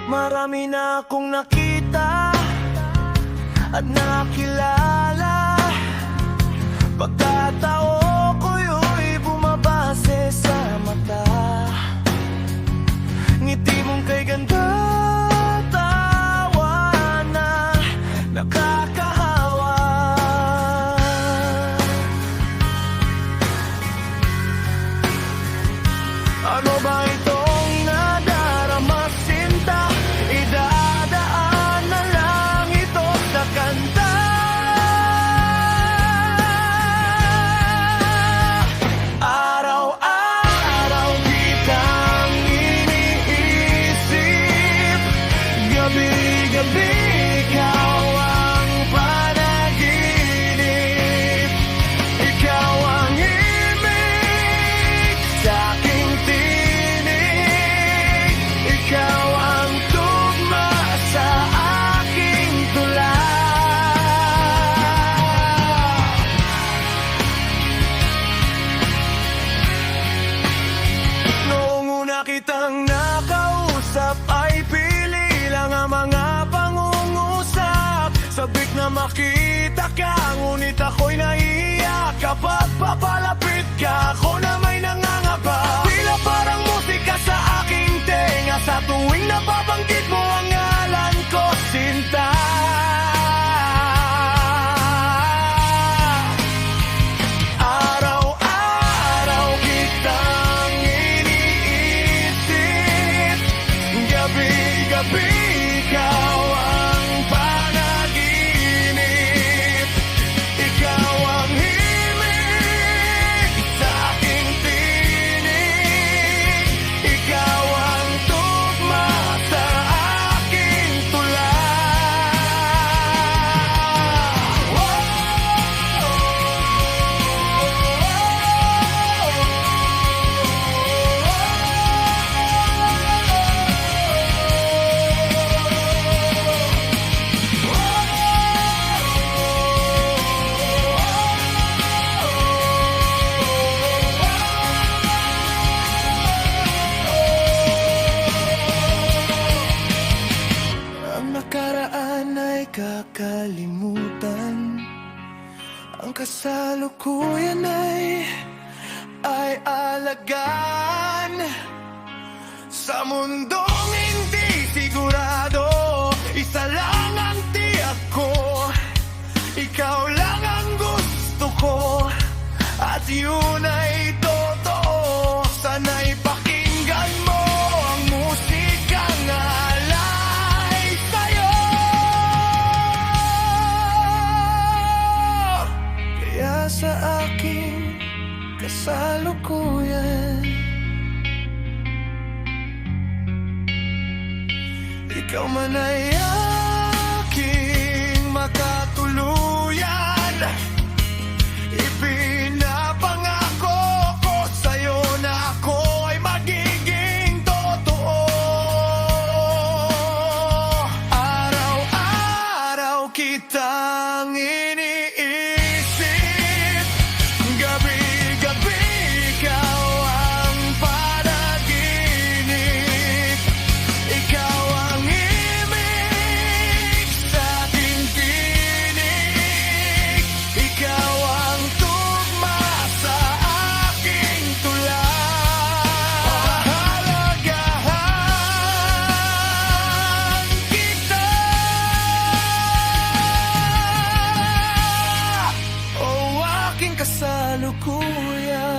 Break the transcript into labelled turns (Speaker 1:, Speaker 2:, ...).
Speaker 1: Marami na akong nakita at nakilala. Pagkatao ko'y bumabase sa mata. Ngiti mong kay ganda, tawa na nakakahawa. Ano ba itong nadarama, sinta? Idadaan na lang ito sa kanta. Araw-araw kitang iniisip, gabi-gabi ikaw ang panaginip. Ikaw ang himig sa aking tinig. Ikaw ang tugma sa aking tula. Noong una kitang nakausap ay pili lang ang mga pangungusap. Sabik na makita ka, ngunit ako'y naiiyak. Kapag papalapit ka, ako na may nangangapa. Tila parang musika sa aking tenga sa tuwing nababanggit mo ang ngalan ko, sinta. Araw-araw kitang iniisip, gabi-gabi ikaw ang panaginip. Ikaw ang himig sa aking tinig. Ikaw ang tugma sa aking tula. Ang nakaraan ay kakalimutan, ang kasalukuyan ay alagaan. Sa mundong hindi sigurado, isa lang ang tiyak ko. Ikaw lang ang gusto ko, at yun ay totoo. Sana'y pakinggan mo ang musikang alay sa'yo. Kaya sa aking kasalukuyan, ikaw man ay aking makatuluyan. Ipinapangako ko sa'yo na ako ay magiging totoo. Araw-araw kitang iniisip, gabi-gabi ikaw ang panaginip. Ikaw ang himig sa aking tinig. Ikaw ang tugma sa aking tula. Pahalagahan kita, o aking kasalukuyan.